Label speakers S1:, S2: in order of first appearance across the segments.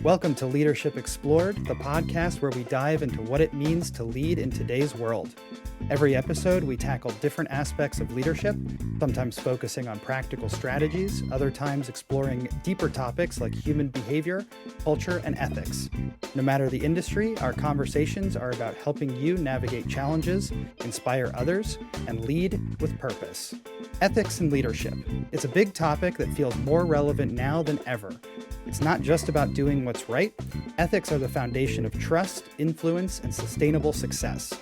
S1: Welcome to Leadership Explored, the podcast where we dive into what it means to lead in today's world. Every episode, we tackle different aspects of leadership, sometimes focusing on practical strategies, other times exploring deeper topics like human behavior, culture, and ethics. No matter the industry, our conversations are about helping you navigate challenges, inspire others, and lead with purpose. Ethics and leadership. It's a big topic that feels more relevant now than ever. It's not just about doing what's right. Ethics are the foundation of trust, influence, and sustainable success.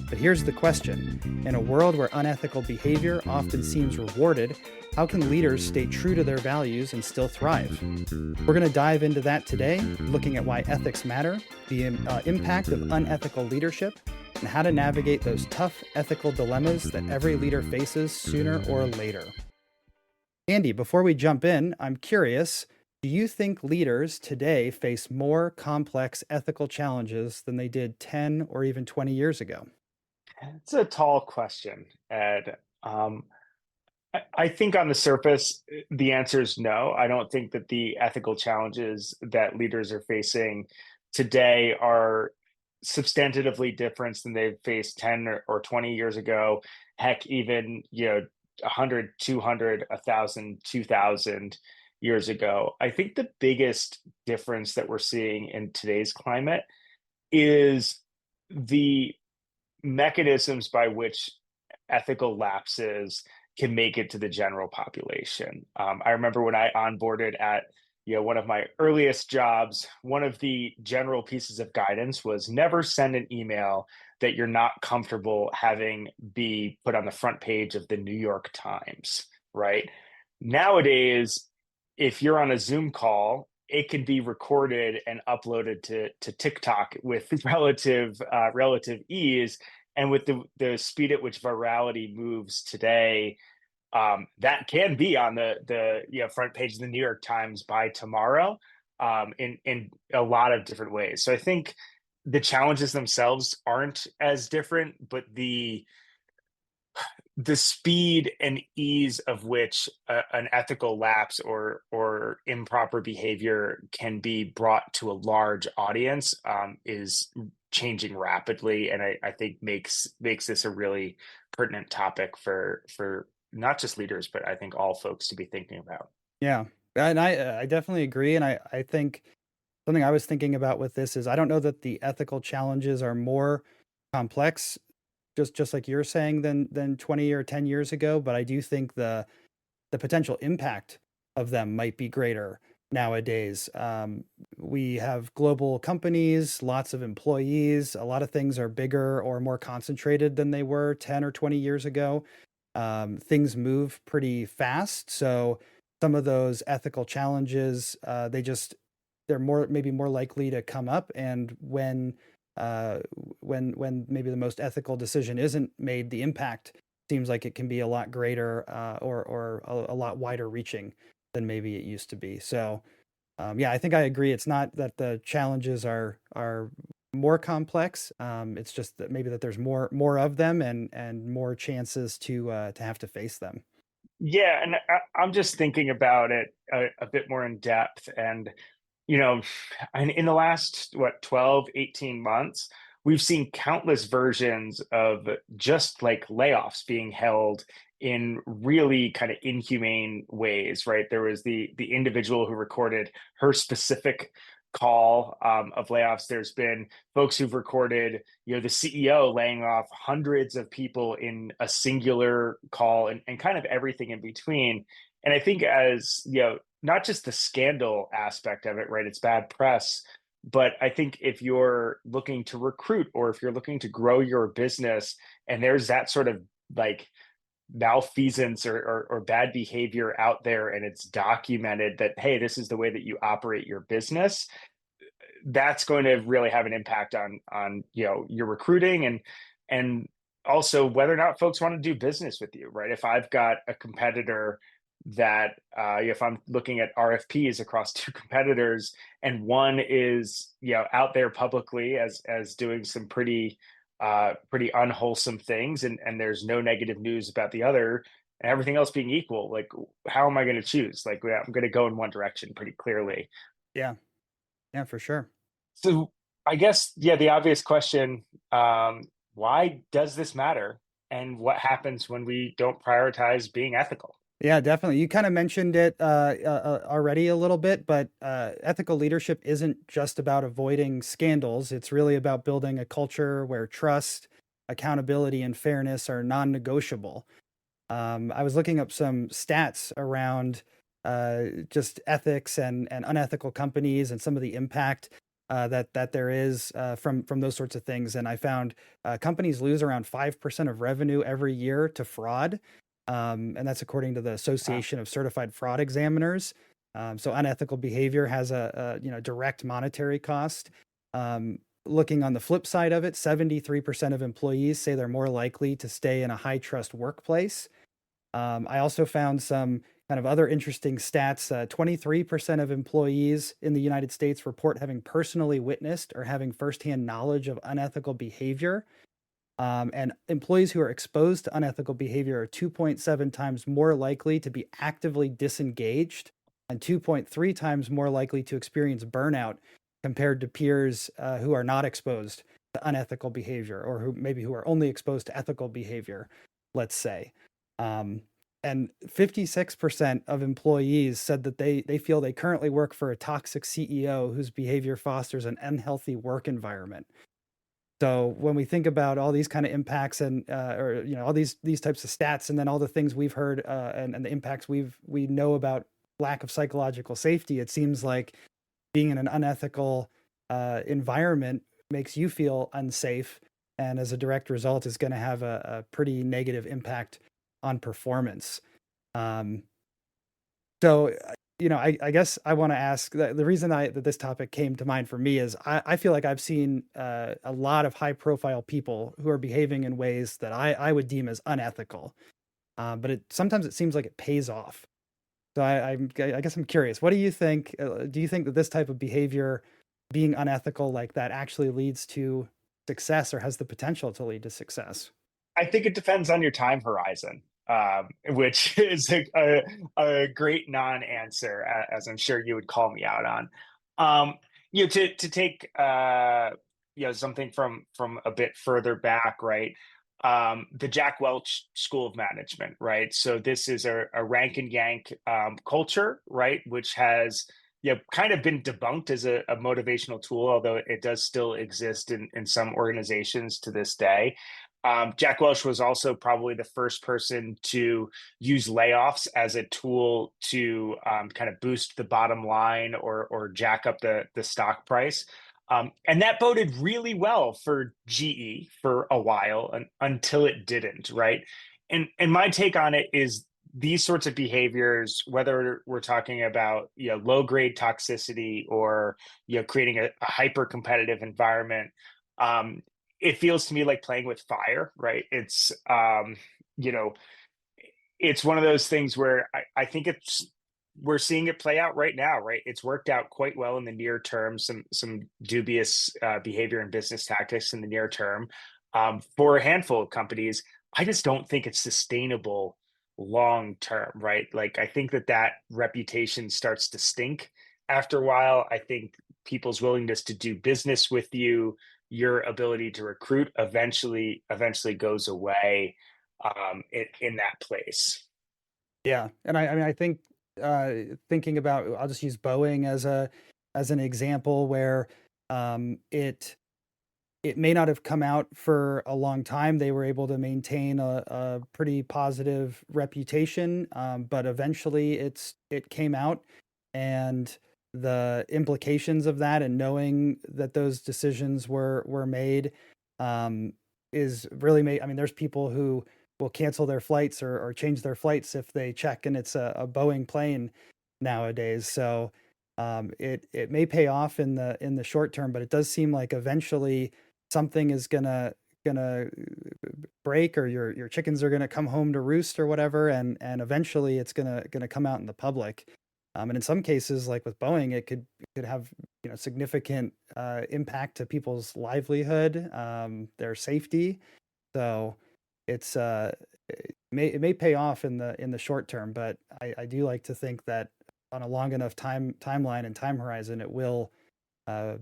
S1: But here's the question. In a world where unethical behavior often seems rewarded, how can leaders stay true to their values and still thrive? We're going to dive into that today, looking at why ethics matter, the impact of unethical leadership, and how to navigate those tough ethical dilemmas that every leader faces sooner or later. Andy, before we jump in, I'm curious, do you think leaders today face more complex ethical challenges than they did 10 or even 20 years ago?
S2: It's a tall question, Ed. I think on the surface, the answer is no. I don't think that the ethical challenges that leaders are facing today are substantively different than they've faced 10 or 20 years ago. Heck, even, 100, 200, 1,000, 2,000 years ago. I think the biggest difference that we're seeing in today's climate is the mechanisms by which ethical lapses can make it to the general population. I remember when I onboarded at one of my earliest jobs, one of the general pieces of guidance was never send an email that you're not comfortable having be put on the front page of the New York Times, right? Nowadays, if you're on a Zoom call, it can be recorded and uploaded to TikTok with relative ease. And with the speed at which virality moves today, that can be on the front page of the New York Times by tomorrow, in a lot of different ways. So I think the challenges themselves aren't as different, but the speed and ease of which an ethical lapse or improper behavior can be brought to a large audience is changing rapidly, and I think makes this a really pertinent topic for not just leaders, but I think all folks to be thinking about.
S1: Yeah, and I definitely agree. And I think something I was thinking about with this is I don't know that the ethical challenges are more complex, just like you're saying, than 20 or 10 years ago, but I do think the potential impact of them might be greater nowadays. We have global companies, lots of employees, a lot of things are bigger or more concentrated than they were 10 or 20 years ago. Things move pretty fast, so some of those ethical challenges, they're maybe more likely to come up, and when maybe the most ethical decision isn't made, the impact seems like it can be a lot greater, or a lot wider reaching than maybe it used to be. So, yeah, I think I agree. It's not that the challenges are more complex. It's just that maybe that there's more of them and more chances to have to face them.
S2: Yeah, and I'm just thinking about it a bit more in depth. And, you know, and in the last, 12, 18 months, we've seen countless versions of just like layoffs being held in really kind of inhumane ways, right? There was the individual who recorded her specific call of layoffs. There's been folks who've recorded, the CEO laying off hundreds of people in a singular call, and kind of everything in between. And I think as, not just the scandal aspect of it, right? It's bad press. But I think if you're looking to recruit or if you're looking to grow your business and there's that sort of like malfeasance or bad behavior out there, and it's documented that, hey, this is the way that you operate your business, that's going to really have an impact on your recruiting, and also whether or not folks want to do business with you, right? If I've got a competitor that if I'm looking at RFPs across two competitors, and one is out there publicly as doing some pretty unwholesome things, and there's no negative news about the other, and everything else being equal, like how am I going to choose? Like I'm going to go in one direction pretty clearly.
S1: Yeah. Yeah, for sure.
S2: So I guess, yeah, the obvious question, why does this matter? And what happens when we don't prioritize being ethical?
S1: Yeah, definitely. You kind of mentioned it already a little bit, but ethical leadership isn't just about avoiding scandals. It's really about building a culture where trust, accountability, and fairness are non-negotiable. I was looking up some stats around just ethics and unethical companies and some of the impact that there is from those sorts of things, and I found companies lose around 5% of revenue every year to fraud, and that's according to the
S2: Wow.
S1: Association of Certified Fraud Examiners. So unethical behavior has a direct monetary cost. Looking on the flip side of it, 73% of employees say they're more likely to stay in a high trust workplace. I also found some kind of other interesting stats. 23% of employees in the United States report having personally witnessed or having firsthand knowledge of unethical behavior. And employees who are exposed to unethical behavior are 2.7 times more likely to be actively disengaged and 2.3 times more likely to experience burnout compared to peers who are not exposed to unethical behavior, or who are only exposed to ethical behavior, let's say. Um, and 56% of employees said that they feel they currently work for a toxic CEO whose behavior fosters an unhealthy work environment. So when we think about all these kind of impacts and or all these types of stats, and then all the things we've heard and the impacts we know about lack of psychological safety, it seems like being in an unethical environment makes you feel unsafe, and as a direct result, is going to have a pretty negative impact on performance. Um, I guess I want to ask the reason that this topic came to mind for me is I feel like I've seen a lot of high profile people who are behaving in ways that I would deem as unethical. But sometimes it seems like it pays off. So I guess I'm curious. What do you think? Do you think that this type of behavior, being unethical like that, actually leads to success or has the potential to lead to success?
S2: I think it depends on your time horizon, which is a great non-answer, as I'm sure you would call me out on. To take something from a bit further back, right? The Jack Welch School of Management, right? So this is a rank and yank culture, right? Which has kind of been debunked as a motivational tool, although it does still exist in some organizations to this day. Jack Welch was also probably the first person to use layoffs as a tool to kind of boost the bottom line or jack up the stock price. And that boded really well for GE for a while until it didn't, right? And my take on it is these sorts of behaviors, whether we're talking about low grade toxicity or creating a hyper competitive environment, um, it feels to me like playing with fire, right? You know, it's one of those things where I think we're seeing it play out right now, right? It's worked out quite well in the near term. Some dubious behavior and business tactics in the near term for a handful of companies. I just don't think it's sustainable long term, right? Like I think that reputation starts to stink after a while. I think people's willingness to do business with you, your ability to recruit, eventually goes away in that place.
S1: Yeah, and I mean, I think thinking about, I'll just use Boeing as an example where it may not have come out for a long time. They were able to maintain a pretty positive reputation, but eventually it came out, and the implications of that, and knowing that those decisions were made, um, is really made. I mean, there's people who will cancel their flights or change their flights if they check and it's a Boeing plane nowadays. So it may pay off in the short term, but it does seem like eventually something is gonna break, or your chickens are gonna come home to roost or whatever, and eventually it's gonna come out in the public. And in some cases, like with Boeing, it could have significant impact to people's livelihood, their safety. So it's it may pay off in the short term, but I do like to think that on a long enough timeline and time horizon,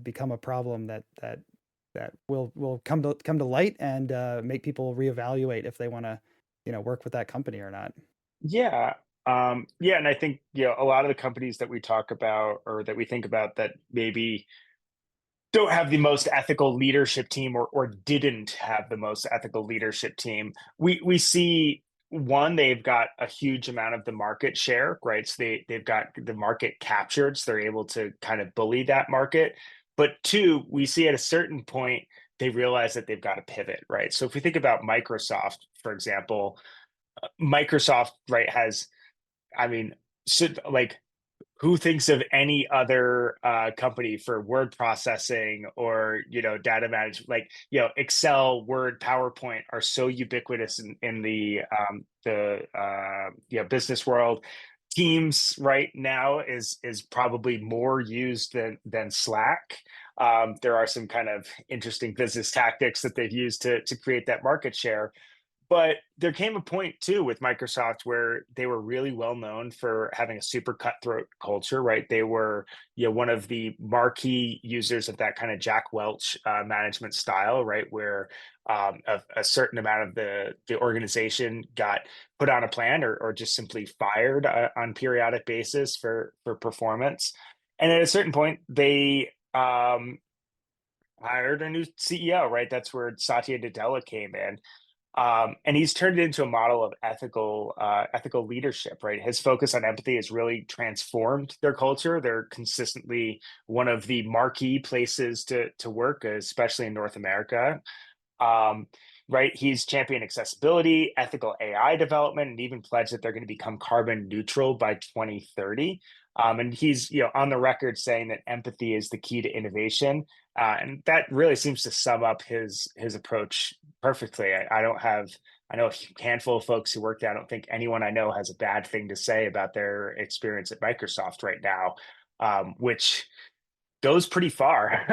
S1: become a problem that will come to light and make people reevaluate if they want to, work with that company or not.
S2: Yeah. Yeah, and I think, a lot of the companies that we talk about or that we think about that maybe don't have the most ethical leadership team, or didn't have the most ethical leadership team, we see, one, they've got a huge amount of the market share, right? So they've got the market captured, so they're able to kind of bully that market. But two, we see at a certain point they realize that they've got to pivot, right? So if we think about Microsoft, for example, Microsoft, right, has, I mean, should like, who thinks of any other company for word processing or data management? Like, Excel, Word, PowerPoint are so ubiquitous in the business world. Teams right now is probably more used than Slack. There are some kind of interesting business tactics that they've used to create that market share. But there came a point too with Microsoft where they were really well known for having a super cutthroat culture, right? They were, one of the marquee users of that kind of Jack Welch management style, right? Where a certain amount of the organization got put on a plan, or just simply fired on periodic basis for performance. And at a certain point, they hired a new CEO, right? That's where Satya Nadella came in, and he's turned it into a model of ethical leadership, right? His focus on empathy has really transformed their culture. They're consistently one of the marquee places to work, especially in North America. Um, right? He's championed accessibility, ethical AI development, and even pledged that they're going to become carbon neutral by 2030. And he's, on the record saying that empathy is the key to innovation, and that really seems to sum up his approach perfectly. I know a handful of folks who work there. I don't think anyone I know has a bad thing to say about their experience at Microsoft right now, which goes pretty far,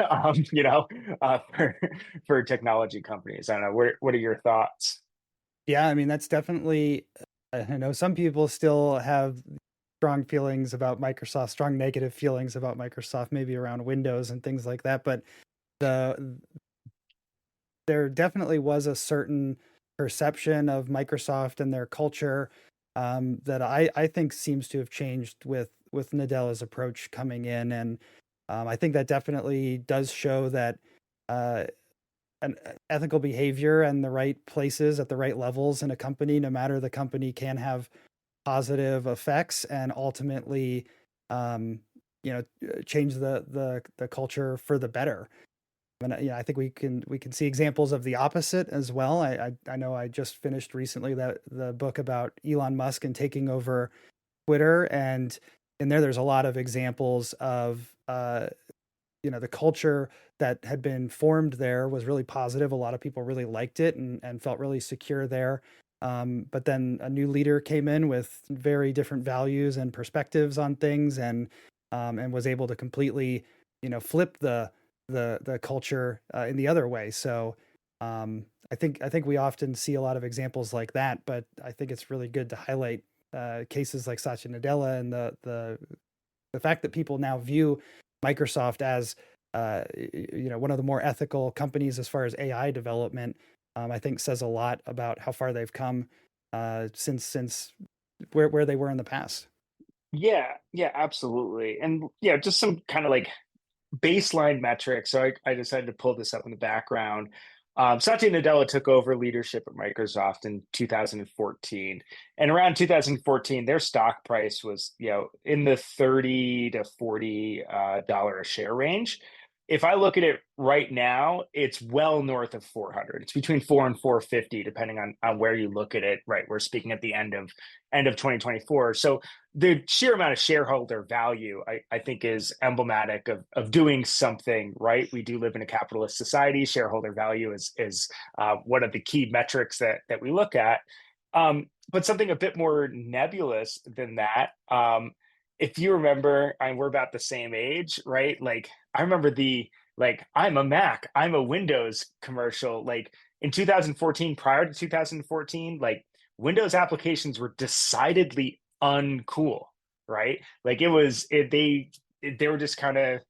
S2: for technology companies. I don't know. What are your thoughts?
S1: Yeah, I mean, that's definitely, I know some people still have strong feelings about Microsoft, strong negative feelings about Microsoft, maybe around Windows and things like that. But the there definitely was a certain perception of Microsoft and their culture that I think seems to have changed with Nadella's approach coming in, and I think that definitely does show that uh, an ethical behavior and the right places at the right levels in a company, no matter the company, can have positive effects and ultimately, um, change the culture for the better. And I think we can see examples of the opposite as well. I know I just finished recently the book about Elon Musk and taking over Twitter, and in there's a lot of examples of the culture that had been formed there was really positive. A lot of people really liked it and felt really secure there. But then a new leader came in with very different values and perspectives on things, and was able to completely, flip the culture in the other way. So I think we often see a lot of examples like that, but I think it's really good to highlight cases like Satya Nadella and the fact that people now view Microsoft as one of the more ethical companies as far as AI development. I think says a lot about how far they've come since where they were in the past.
S2: Yeah, yeah, absolutely. And yeah, just some kind of like baseline metrics. So I decided to pull this up in the background. Satya Nadella took over leadership at Microsoft in 2014, and around 2014, their stock price was, in the 30 to 40 dollar a share range. If I look at it right now, it's well north of 400. It's between 4 and 450, depending on where you look at it. Right, we're speaking at the end of 2024. So the sheer amount of shareholder value, I think, is emblematic of doing something right. We do live in a capitalist society. Shareholder value is one of the key metrics that we look at. But something a bit more nebulous than that. If you remember, and we're about the same age, right? Like, I remember I'm a Mac, I'm a Windows commercial. Like in 2014, prior to 2014, like Windows applications were decidedly uncool, right? Like they were just kind of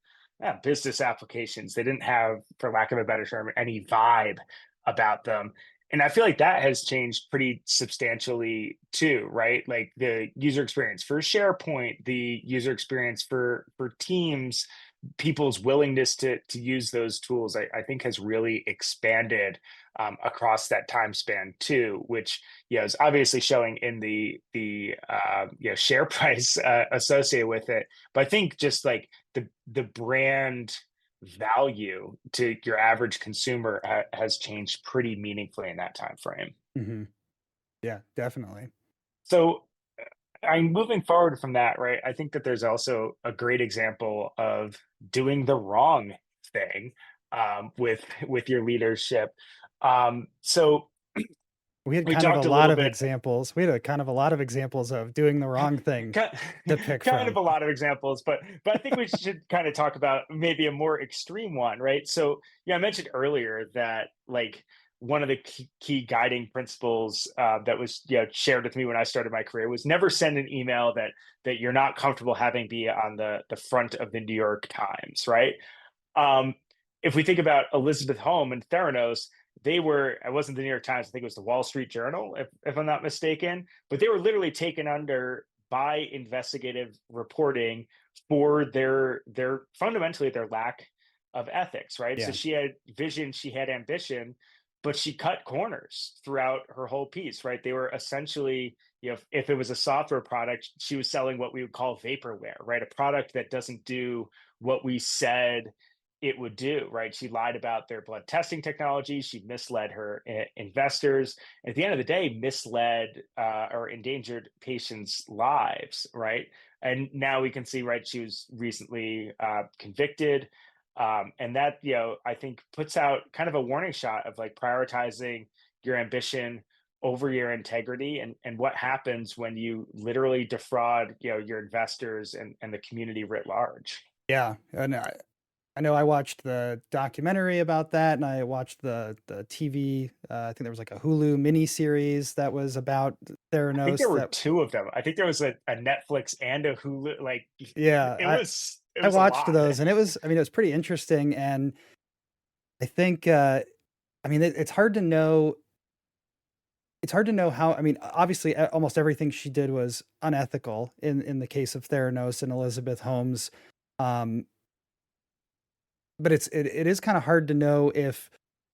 S2: business applications. They didn't have, for lack of a better term, any vibe about them. And I feel like that has changed pretty substantially too, right? Like the user experience for SharePoint, the user experience for Teams, people's willingness to use those tools, I think has really expanded across that time span too, which is obviously showing in the share price associated with it. But I think just like the brand value to your average consumer has changed pretty meaningfully in that time frame.
S1: Hmm. Yeah, definitely.
S2: So I'm moving forward from that, right? I think that there's also a great example of doing the wrong thing with your leadership. So
S1: We had
S2: we
S1: kind of a
S2: talked a
S1: lot
S2: little
S1: of
S2: bit.
S1: examples. We had a kind of a lot of examples of doing the wrong thing
S2: Ki-
S1: to pick
S2: kind of
S1: from.
S2: a lot of examples, but I think we should kind of talk about maybe a more extreme one, right? So yeah, I mentioned earlier that like one of the key guiding principles that was shared with me when I started my career was never send an email that you're not comfortable having be on the front of the New York Times, right? Um, if we think about Elizabeth Home and Theranos, they were, it wasn't the New York Times, I think it was the Wall Street Journal, if I'm not mistaken, but they were literally taken under by investigative reporting for their fundamentally their lack of ethics, right? So
S1: Yeah.
S2: she had vision, she had ambition, but she cut corners throughout her whole piece, right? They were essentially, if it was a software product, she was selling what we would call vaporware, right? A product that doesn't do what we said it would do, right? She lied about their blood testing technology. She misled her investors. At the end of the day, misled or endangered patients' lives, right? And now we can see, right? She was recently convicted, and that I think puts out kind of a warning shot of like prioritizing your ambition over your integrity, and what happens when you literally defraud your investors and the community writ large.
S1: Yeah. And I know I watched the documentary about that, and I watched the TV. I think there was like a Hulu miniseries that was about
S2: I think there
S1: Theranos.
S2: were
S1: That
S2: two of them. I think there was a Netflix and a Hulu. Like
S1: yeah,
S2: it
S1: I
S2: was a
S1: watched
S2: lot.
S1: those, and it was, I mean, it was pretty interesting. And I think, I mean, it's hard to know. It's hard to know how. I mean, obviously, almost everything she did was unethical in the case of Theranos and Elizabeth Holmes. Um, but it is kind of hard to know if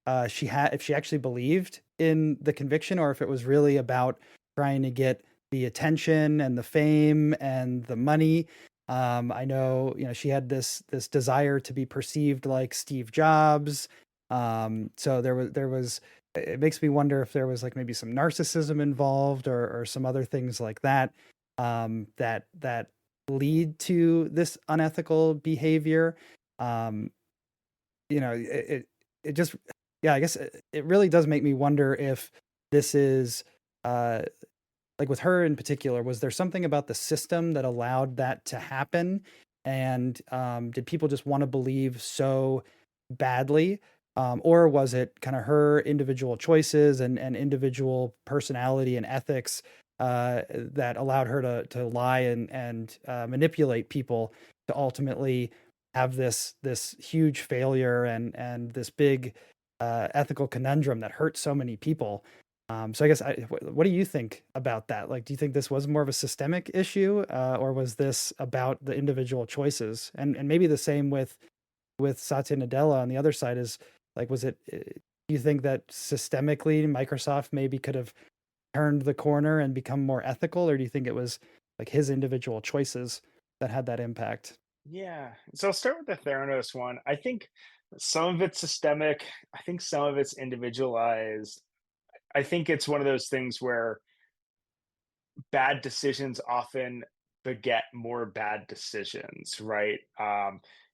S1: if she actually believed in the conviction, or if it was really about trying to get the attention and the fame and the money. I know, she had this desire to be perceived like Steve Jobs. So there was it makes me wonder if there was like maybe some narcissism involved, or some other things like that, that lead to this unethical behavior. Um, it just, yeah, I guess it really does make me wonder if this is, uh like with her in particular, was there something about the system that allowed that to happen? And did people just want to believe so badly? Or was it kind of her individual choices and individual personality and ethics that allowed her to lie and manipulate people to ultimately have this huge failure and this big ethical conundrum that hurt so many people? So I guess, what do you think about that? Like, do you think this was more of a systemic issue, or was this about the individual choices? And maybe the same with Satya Nadella on the other side is like, was it? Do you think that systemically Microsoft maybe could have turned the corner and become more ethical, or do you think it was like his individual choices that had that impact?
S2: Yeah. So I'll start with the Theranos one. I think some of it's systemic. I think some of it's individualized. I think it's one of those things where bad decisions often beget more bad decisions, right?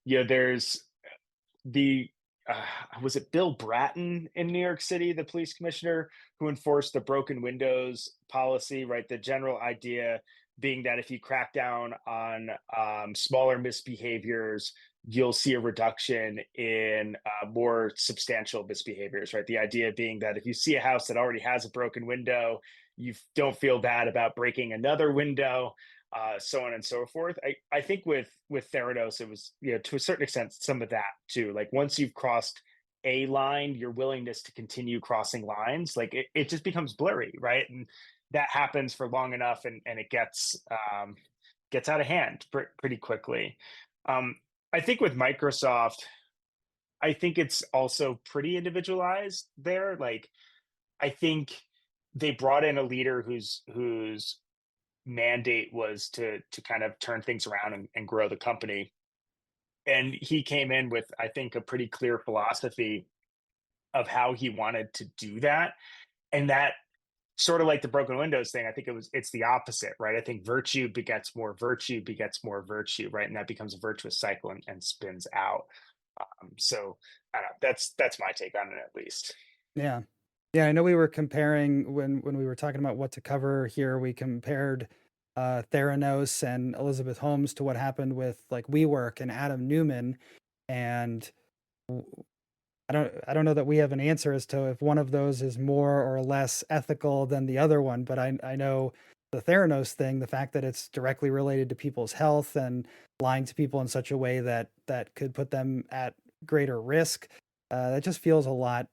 S2: There's the was it Bill Bratton in New York City, the police commissioner, who enforced the broken windows policy, right? The general idea being that if you crack down on smaller misbehaviors, you'll see a reduction in more substantial misbehaviors, right? The idea being that if you see a house that already has a broken window, you don't feel bad about breaking another window. so on and so forth. I think with Theranos, it was, to a certain extent some of that too. Like once you've crossed a line, your willingness to continue crossing lines, like it just becomes blurry, right? And that happens for long enough, and it gets out of hand pretty quickly. Um, I think with Microsoft, I think it's also pretty individualized there. Like I think they brought in a leader whose mandate was to kind of turn things around and grow the company. And he came in with, I think, a pretty clear philosophy of how he wanted to do that. And that sort of like the broken windows thing, I think it's the opposite, right? I think virtue begets more virtue, right? And that becomes a virtuous cycle and spins out. So I don't know, that's my take on it at least.
S1: Yeah. Yeah, I know we were comparing when we were talking about what to cover here, we compared Theranos and Elizabeth Holmes to what happened with like WeWork and Adam Newman. And I don't know that we have an answer as to if one of those is more or less ethical than the other one, but I know the Theranos thing, the fact that it's directly related to people's health and lying to people in such a way that could put them at greater risk, that just feels a lot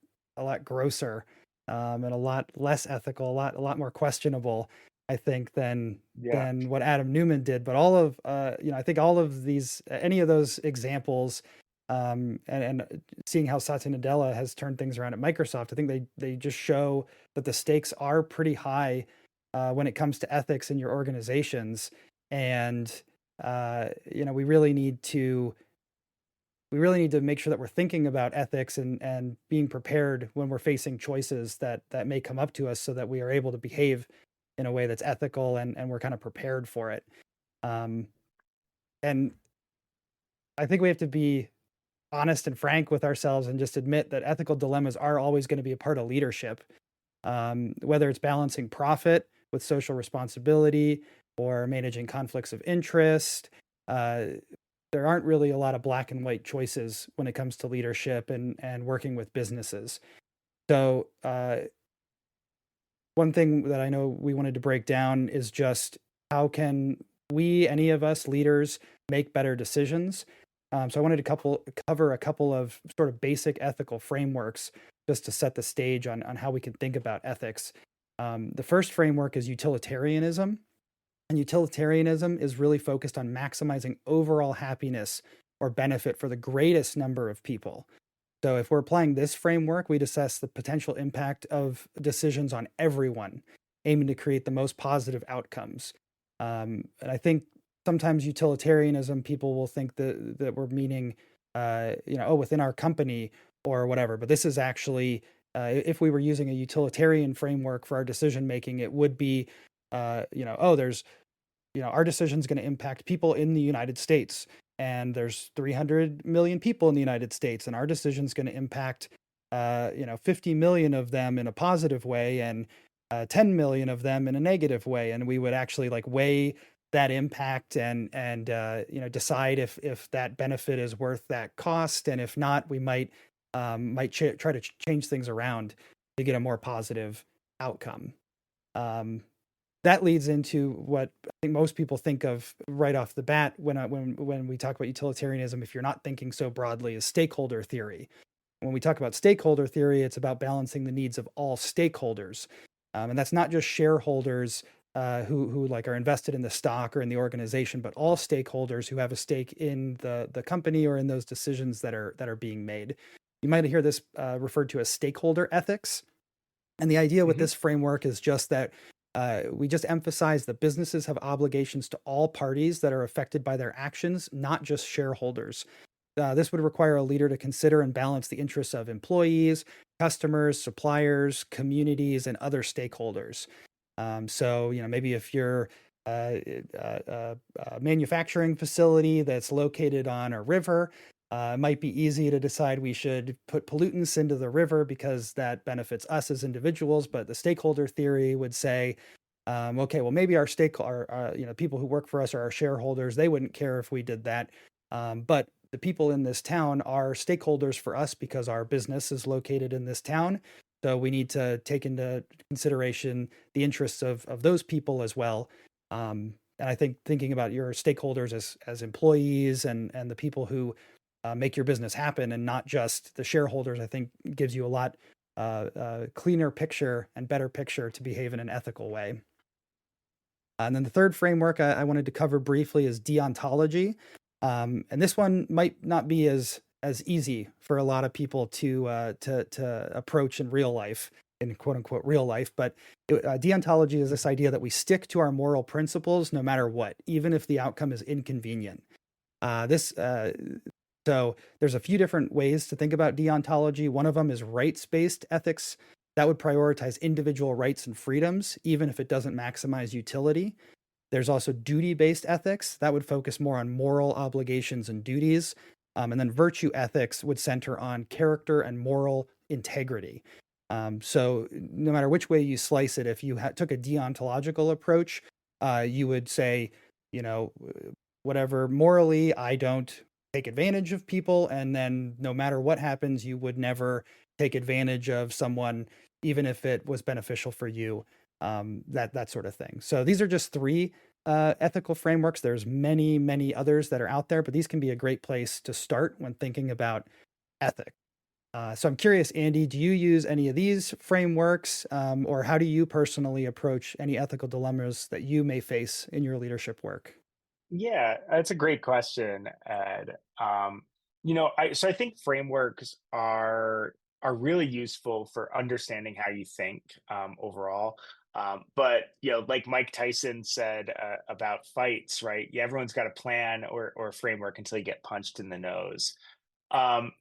S1: grosser, and a lot less ethical, a lot more questionable, I think,
S2: Yeah.
S1: than what Adam Newman did. But all of I think all of these, any of those examples, and seeing how Satya Nadella has turned things around at Microsoft, I think they just show that the stakes are pretty high when it comes to ethics in your organizations, and we really need to make sure that we're thinking about ethics and being prepared when we're facing choices that may come up to us, so that we are able to behave in a way that's ethical, and we're kind of prepared for it. Um, and I think we have to be honest and frank with ourselves and just admit that ethical dilemmas are always going to be a part of leadership, whether it's balancing profit with social responsibility or managing conflicts of interest. Uh, there aren't really a lot of black and white choices when it comes to leadership and working with businesses. So, one thing that I know we wanted to break down is just how can we, any of us leaders, make better decisions. So I wanted to cover a couple of sort of basic ethical frameworks just to set the stage on how we can think about ethics. The first framework is utilitarianism. And utilitarianism is really focused on maximizing overall happiness or benefit for the greatest number of people. So if we're applying this framework, we'd assess the potential impact of decisions on everyone, aiming to create the most positive outcomes. And I think sometimes utilitarianism, people will think that we're meaning, within our company or whatever. But this is actually, if we were using a utilitarian framework for our decision making, it would be, there's our decision is going to impact people in the United States. And there's 300 million people in the United States, and our decision is going to impact, 50 million of them in a positive way, and 10 million of them in a negative way. And we would actually like weigh that impact and decide if that benefit is worth that cost, and if not, we might try to change things around to get a more positive outcome. Um, that leads into what I think most people think of right off the bat when we talk about utilitarianism, if you're not thinking so broadly, is stakeholder theory. When we talk about stakeholder theory, it's about balancing the needs of all stakeholders, and that's not just shareholders who like are invested in the stock or in the organization, but all stakeholders who have a stake in the company or in those decisions that are being made. You might hear this referred to as stakeholder ethics. And the idea with
S2: Hmm.
S1: this framework is just that we just emphasize that businesses have obligations to all parties that are affected by their actions, not just shareholders. This would require a leader to consider and balance the interests of employees, customers, suppliers, communities, and other stakeholders. So, maybe if you're a manufacturing facility that's located on a river, it might be easy to decide we should put pollutants into the river because that benefits us as individuals. But the stakeholder theory would say, okay, well, maybe our people who work for us are our shareholders. They wouldn't care if we did that. But the people in this town are stakeholders for us because our business is located in this town. So we need to take into consideration the interests of those people as well. And I think thinking about your stakeholders as employees and the people who make your business happen, and not just the shareholders, I think gives you a lot cleaner picture and better picture to behave in an ethical way. And then the third framework I wanted to cover briefly is deontology. And this one might not be as easy for a lot of people to approach in real life, in quote unquote real life. But deontology is this idea that we stick to our moral principles no matter what, even if the outcome is inconvenient. This So there's a few different ways to think about deontology. One of them is rights-based ethics. That would prioritize individual rights and freedoms, even if it doesn't maximize utility. There's also duty-based ethics. That would focus more on moral obligations and duties. And then virtue ethics would center on character and moral integrity. So no matter which way you slice it, if you took a deontological approach, you would say, you know, whatever, morally, I don't take advantage of people. And then no matter what happens, you would never take advantage of someone, even if it was beneficial for you, that sort of thing. So these are just three ethical frameworks. There's many others that are out there, but these can be a great place to start when thinking about ethics. So I'm curious, Andy, do you use any of these frameworks, or how do you personally approach any ethical dilemmas that you may face in your leadership work?
S2: Yeah, that's a great question, Ed. I think frameworks are really useful for understanding how you think overall. But like Mike Tyson said about fights, right? Yeah, everyone's got a plan or a framework until you get punched in the nose. Um,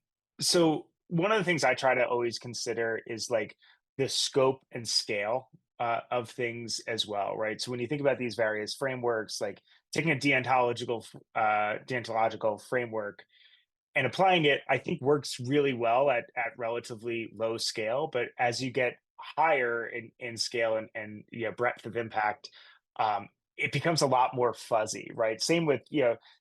S2: so one of the things I try to always consider is like the scope and scale of things as well, right? So when you think about these various frameworks, like taking a deontological framework and applying it, I think works really well at relatively low scale. But as you get higher in scale and breadth of impact, it becomes a lot more fuzzy, right? Same with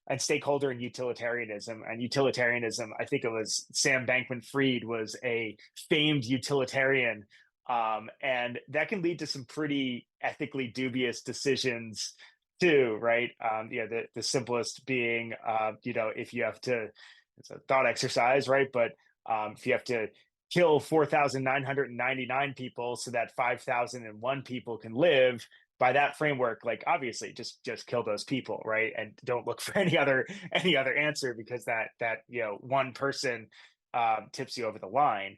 S2: and stakeholder and utilitarianism. And utilitarianism, I think it was Sam Bankman-Fried was a famed utilitarian, and that can lead to some pretty ethically dubious decisions too, right? The simplest being, if you have to, it's a thought exercise, right? But if you have to kill 4,999 people so that 5,001 people can live, by that framework, like obviously just kill those people, right? And don't look for any other answer, because that one person tips you over the line.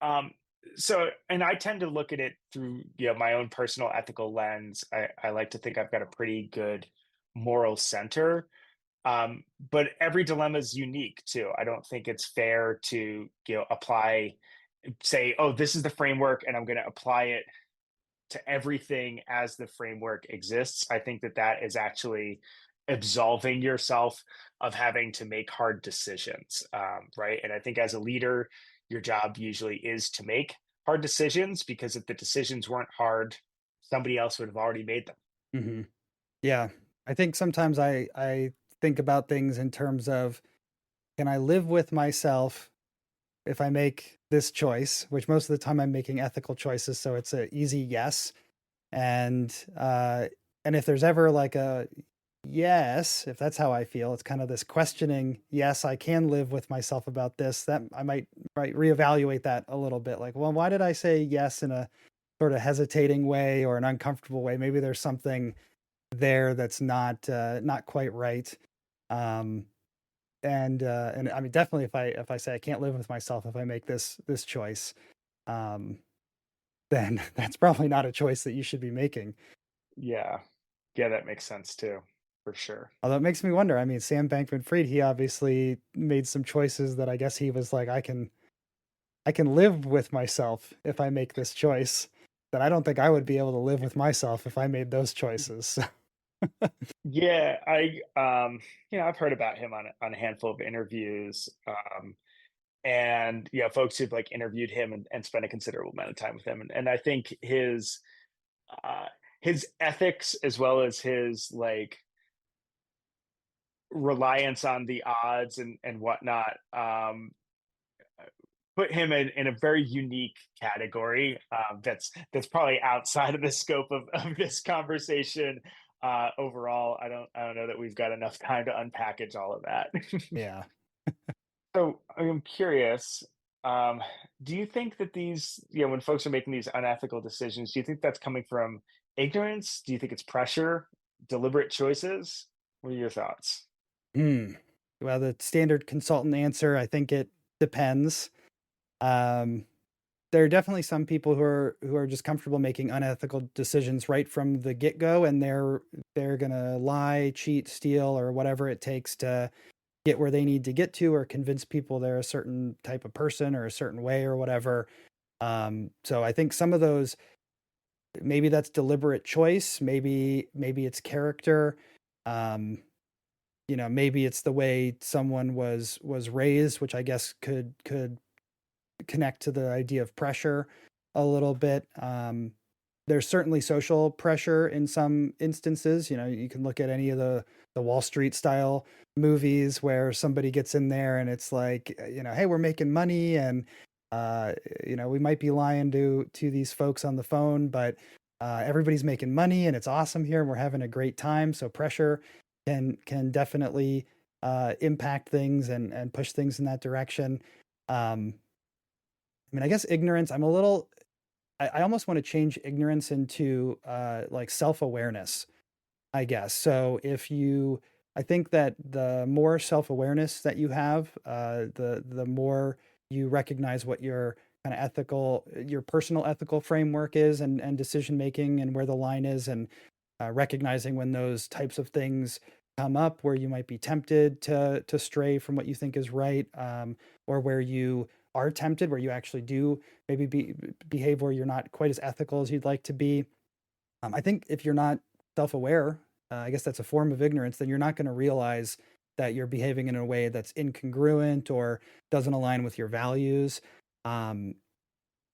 S2: Um, and I tend to look at it through my own personal ethical lens. I like to think I've got a pretty good moral center, but every dilemma is unique too. I don't think it's fair to apply, say, oh, this is the framework and I'm going to apply it to everything as the framework exists. I think that is actually absolving yourself of having to make hard decisions, right? And I think as a leader, your job usually is to make hard decisions, because if the decisions weren't hard, somebody else would have already made them.
S1: Hmm. Yeah, I think sometimes I think about things in terms of, can I live with myself if I make this choice? Which most of the time I'm making ethical choices, so it's an easy yes. And and if there's ever like a yes, if that's how I feel, it's kind of this questioning, yes, I can live with myself about this, that I might reevaluate that a little bit. Like, well, why did I say yes in a sort of hesitating way or an uncomfortable way? Maybe there's something there that's not quite right. Um, and I mean, definitely, if I say I can't live with myself if I make this choice, um, then that's probably not a choice that you should be making.
S2: Yeah. Yeah, that makes sense too, for sure.
S1: Although it makes me wonder. I mean, Sam Bankman-Fried, he obviously made some choices that I guess he was like, I can live with myself if I make this choice. That I don't think I would be able to live with myself if I made those choices.
S2: Yeah, I've heard about him on a handful of interviews. And folks who've like interviewed him and spent a considerable amount of time with him. And I think uh his ethics, as well as his like reliance on the odds and whatnot, put him in a very unique category, that's probably outside of the scope of this conversation. overall, I don't know that we've got enough time to unpackage all of that.
S1: Yeah.
S2: So I'm curious, um, do you think that these, when folks are making these unethical decisions, do you think that's coming from ignorance? Do you think it's pressure, deliberate choices? What are your thoughts?
S1: Hmm. Well, the standard consultant answer, I think it depends. Um, there are definitely some people who are just comfortable making unethical decisions right from the get-go, and they're gonna lie, cheat, steal, or whatever it takes to get where they need to get to, or convince people they're a certain type of person or a certain way or whatever. So I think some of those, maybe that's deliberate choice, maybe it's character. Um, maybe it's the way someone was raised, which I guess could connect to the idea of pressure a little bit. There's certainly social pressure in some instances. You can look at any of the Wall Street style movies where somebody gets in there and it's like, hey, we're making money, and uh, we might be lying to these folks on the phone, but everybody's making money and it's awesome here and we're having a great time. So pressure can definitely impact things and push things in that direction. Um, I mean, I guess ignorance, I almost want to change ignorance into like self-awareness, I guess. So I think that the more self-awareness that you have, the more you recognize what your personal ethical framework is, and decision making, and where the line is, and recognizing when those types of things come up, where you might be tempted to stray from what you think is right, or where you are tempted, where you actually do maybe behave where you're not quite as ethical as you'd like to be. I think if you're not self-aware, I guess that's a form of ignorance, then you're not going to realize that you're behaving in a way that's incongruent or doesn't align with your values. Um,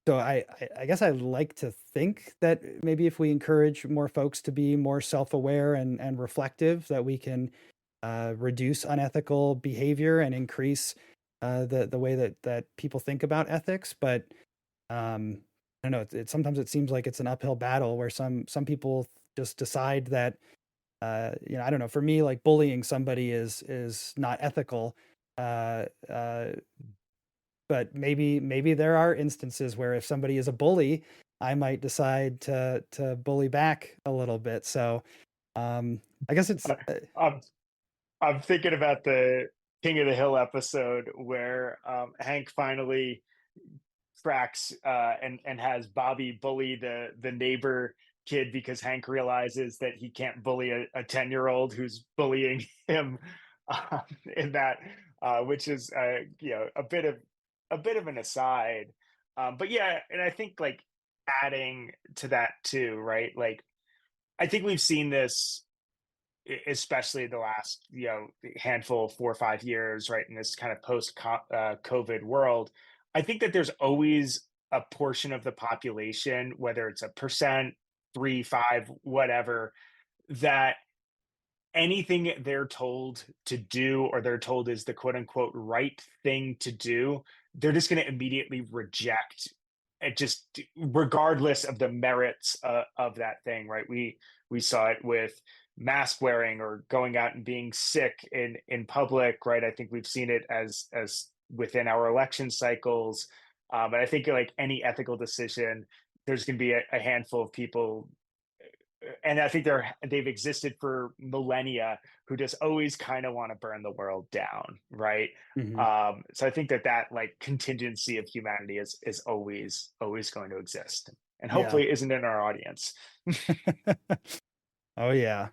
S1: so I guess I like to think that maybe if we encourage more folks to be more self-aware and reflective, that we can reduce unethical behavior and increase the way that people think about ethics. But I don't know. Sometimes it seems like it's an uphill battle where some people just decide that I don't know. For me, like bullying somebody is not ethical. Uh, uh, but maybe there are instances where if somebody is a bully, I might decide to bully back a little bit. So I guess it's
S2: Uh, I'm I'm thinking about the King of the Hill episode where Hank finally tracks and has Bobby bully the neighbor kid because Hank realizes that he can't bully a 10-year-old who's bullying him um, in that which is a bit of an aside, but yeah, and I think like adding to that too, right? Like I think we've seen this especially the last handful 4 or 5 years, right, in this kind of post COVID world. I think that there's always a portion of the population, whether it's a percent, 3, 5, whatever, that anything they're told to do or they're told is the quote unquote right thing to do, they're just going to immediately reject it, just regardless of the merits of that thing, right? We saw it with mask wearing or going out and being sick in public, right? I think we've seen it as within our election cycles, but I think like any ethical decision, there's going to be a handful of people, and I think they've existed for millennia, who just always kind of want to burn the world down, right?
S1: Mhm.
S2: So I think that like contingency of humanity is always going to exist, and
S1: Yeah.
S2: hopefully isn't in our audience.
S1: Oh yeah.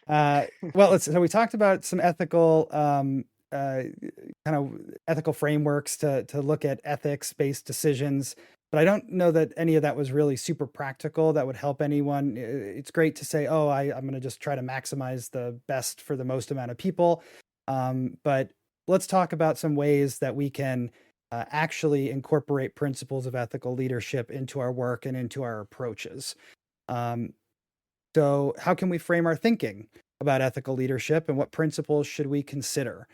S1: Well, so we talked about some ethical, kind of ethical frameworks to look at ethics-based decisions, but I don't know that any of that was really super practical that would help anyone. It's great to say, "Oh, I'm going to just try to maximize the best for the most amount of people," but let's talk about some ways that we can actually incorporate principles of ethical leadership into our work and into our approaches. Um, so, how can we frame our thinking about ethical leadership, and what principles should we consider?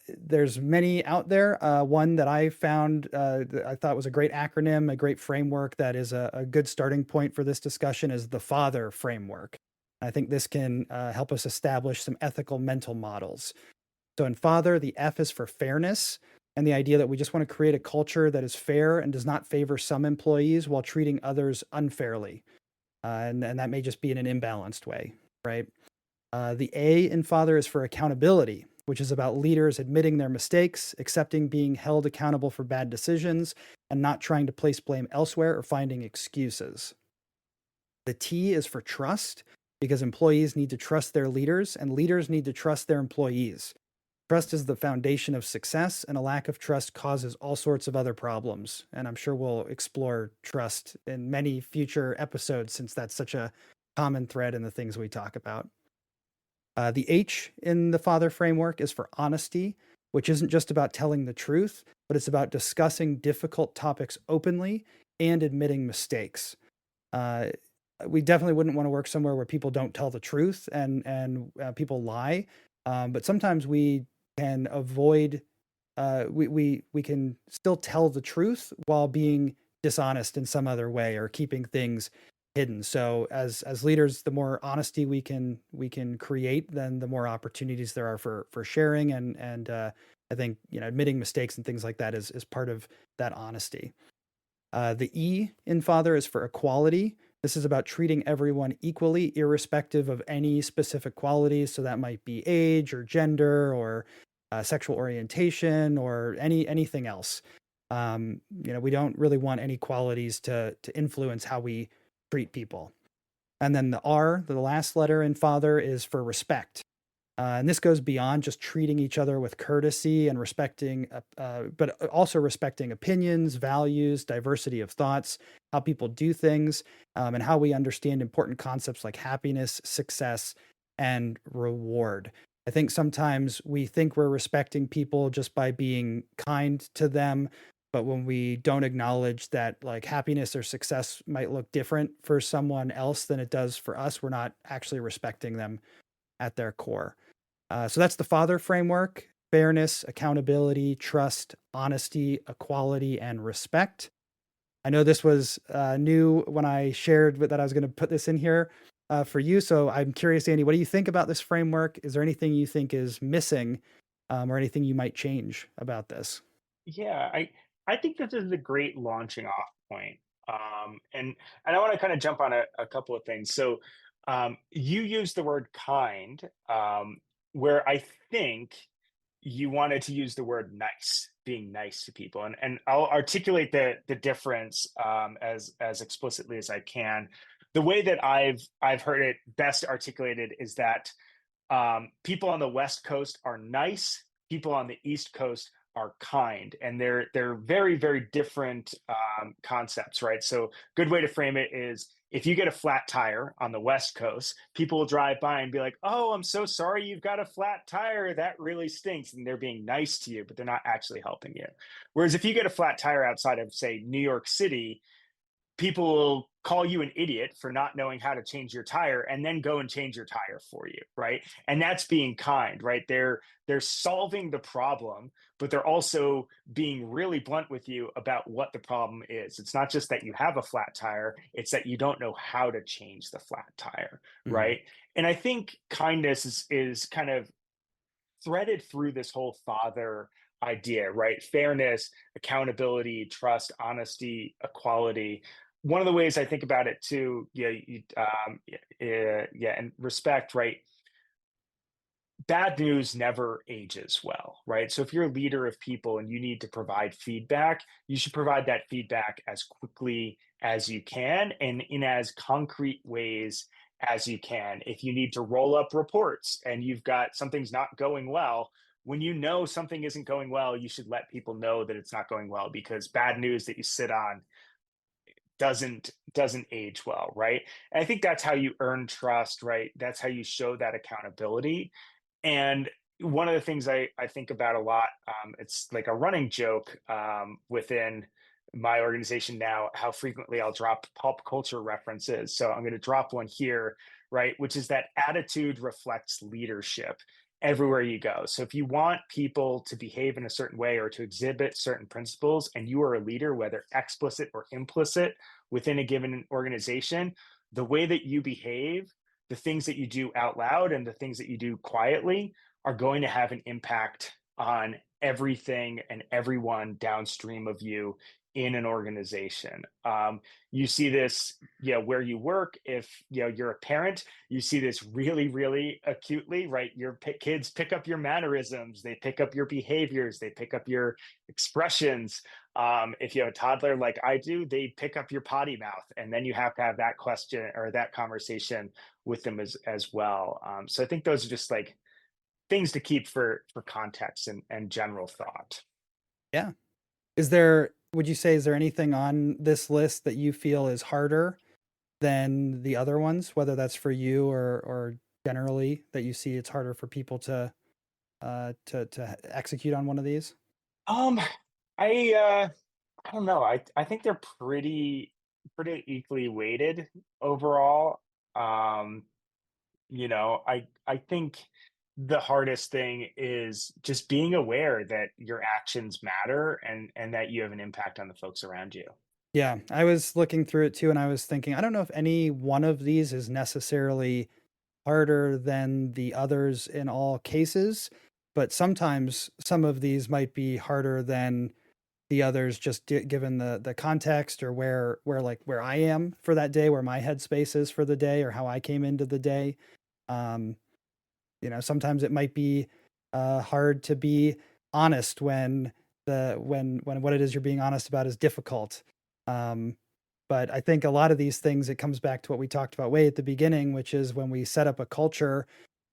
S1: There's many out there. One that I found that I thought was a great acronym, a great framework that is a good starting point for this discussion is the Father framework. I think this can help us establish some ethical mental models. So in Father, the F is for fairness, and the idea that we just want to create a culture that is fair and does not favor some employees while treating others unfairly. And that may just be in an imbalanced way, right? The A in Father is for accountability, which is about leaders admitting their mistakes, accepting being held accountable for bad decisions, and not trying to place blame elsewhere or finding excuses. The T is for trust, because employees need to trust their leaders and leaders need to trust their employees. Trust is the foundation of success, and a lack of trust causes all sorts of other problems. And I'm sure we'll explore trust in many future episodes since that's such a common thread in the things we talk about. The H in the Father framework is for honesty, which isn't just about telling the truth, but it's about discussing difficult topics openly and admitting mistakes. Uh, we definitely wouldn't want to work somewhere where people don't tell the truth and people lie. But sometimes we can avoid. We can still tell the truth while being dishonest in some other way or keeping things hidden. So as leaders, the more honesty we can create, then the more opportunities there are for sharing and I think admitting mistakes and things like that is part of that honesty. The E in Father is for equality. This is about treating everyone equally, irrespective of any specific qualities. So that might be age or gender or sexual orientation or anything else. We don't really want any qualities to influence how we treat people. And then the R, the last letter in Father, is for respect. And this goes beyond just treating each other with courtesy and respecting, but also respecting opinions, values, diversity of thoughts, how people do things, and how we understand important concepts like happiness, success, and reward. I think sometimes we think we're respecting people just by being kind to them, but when we don't acknowledge that like happiness or success might look different for someone else than it does for us, we're not actually respecting them at their core. So that's the Father framework: fairness, accountability, trust, honesty, equality, and respect. I know this was new when I shared that I was going to put this in here for you. So I'm curious, Andy, what do you think about this framework? Is there anything you think is missing or anything you might change about this?
S2: Yeah, I think this is a great launching off point. And I want to kind of jump on a couple of things. So you used the word kind, where I think you wanted to use the word nice, being nice to people, and I'll articulate the difference as explicitly as I can. The way that I've heard it best articulated is that people on the West Coast are nice, people on the East Coast are kind, and they're very very different concepts, right? So good way to frame it is, if you get a flat tire on the West Coast, people will drive by and be like, oh, I'm so sorry you've got a flat tire, that really stinks, and they're being nice to you, but they're not actually helping you. Whereas if you get a flat tire outside of, say, New York City, people will call you an idiot for not knowing how to change your tire and then go and change your tire for you, right? And that's being kind, right? They're solving the problem, but they're also being really blunt with you about what the problem is. It's not just that you have a flat tire, it's that you don't know how to change the flat tire,
S1: Mhm.
S2: right? And I think kindness is kind of threaded through this whole Father idea, right? Fairness, accountability, trust, honesty, equality. One of the ways I think about it too, yeah, and respect, right? Bad news never ages well, right? So if you're a leader of people and you need to provide feedback, you should provide that feedback as quickly as you can and in as concrete ways as you can. If you need to roll up reports and you've got something's not going well, when you know something isn't going well, you should let people know that it's not going well, because bad news that you sit on doesn't age well, right? And I think that's how you earn trust, right? That's how you show that accountability. And one of the things I think about a lot, it's like a running joke within my organization now, how frequently I'll drop pop culture references. So I'm going to drop one here, right? Which is that attitude reflects leadership everywhere you go. So if you want people to behave in a certain way or to exhibit certain principles, and you are a leader, whether explicit or implicit, within a given organization, the way that you behave the things that you do out loud and the things that you do quietly are going to have an impact on everything and everyone downstream of you in an organization. You see this, where you work. If you're a parent, you see this really, really acutely, right? Your kids pick up your mannerisms, they pick up your behaviors, they pick up your expressions. If you have a toddler like I do, they pick up your potty mouth, and then you have to have that question or that conversation with them as well. So I think those are just like things to keep for context and general thought.
S1: Yeah. Would you say, is there anything on this list that you feel is harder than the other ones, whether that's for you or generally that you see it's harder for people to execute on one of these?
S2: Um, I don't know. I think they're pretty equally weighted overall. Um, I think the hardest thing is just being aware that your actions matter and that you have an impact on the folks around you.
S1: Yeah, I was looking through it too, and I was thinking, I don't know if any one of these is necessarily harder than the others in all cases, but sometimes some of these might be harder than the others, just given the context or where I am for that day, where my headspace is for the day, or how I came into the day. Um, sometimes it might be hard to be honest when what it is you're being honest about is difficult. Um, but I think a lot of these things, it comes back to what we talked about way at the beginning, which is when we set up a culture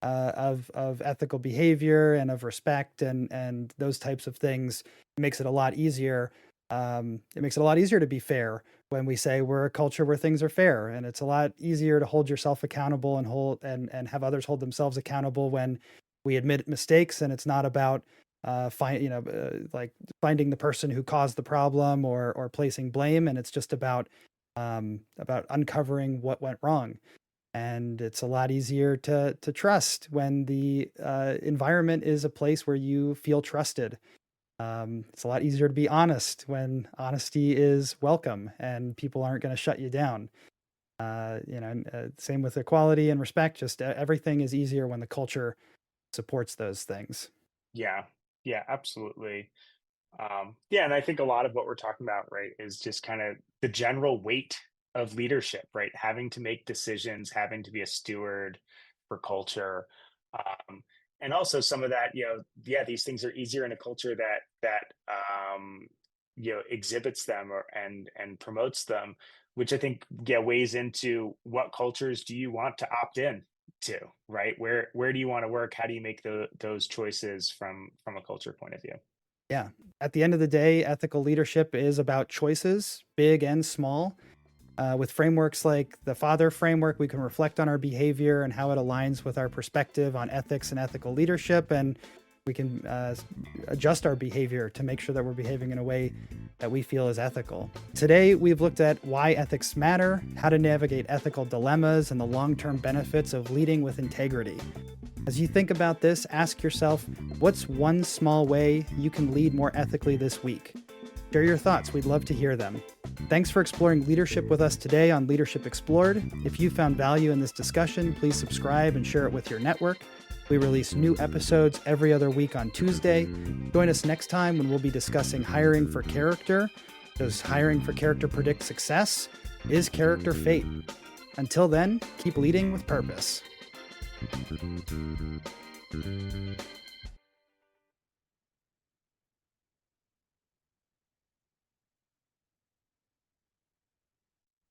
S1: of ethical behavior and of respect and those types of things, it makes it a lot easier. It makes it a lot easier to be fair when we say we're a culture where things are fair, and it's a lot easier to hold yourself accountable and have others hold themselves accountable when we admit mistakes, and it's not about like finding the person who caused the problem or placing blame, and it's just about uncovering what went wrong. And it's a lot easier to trust when the environment is a place where you feel trusted. It's a lot easier to be honest when honesty is welcome and people aren't going to shut you down. Same with equality and respect. Just everything is easier when the culture supports those things.
S2: Yeah, yeah, absolutely. Yeah, and I think a lot of what we're talking about, right, is just kind of the general weight of leadership, right? Having to make decisions, having to be a steward for culture. Um, and also some of that, yeah, these things are easier in a culture that exhibits them and promotes them, which I think, yeah, weighs into what cultures do you want to opt in to, right? Where do you want to work? How do you make those choices from a culture point of view?
S1: Yeah. At the end of the day, ethical leadership is about choices, big and small. With frameworks like the Father framework, we can reflect on our behavior and how it aligns with our perspective on ethics and ethical leadership. And we can adjust our behavior to make sure that we're behaving in a way that we feel is ethical. Today, we've looked at why ethics matter, how to navigate ethical dilemmas, and the long-term benefits of leading with integrity. As you think about this, ask yourself, what's one small way you can lead more ethically this week? Share your thoughts. We'd love to hear them. Thanks for exploring leadership with us today on Leadership Explored. If you found value in this discussion, please subscribe and share it with your network. We release new episodes every other week on Tuesday. Join us next time when we'll be discussing hiring for character. Does hiring for character predict success? Is character fate? Until then, keep leading with purpose.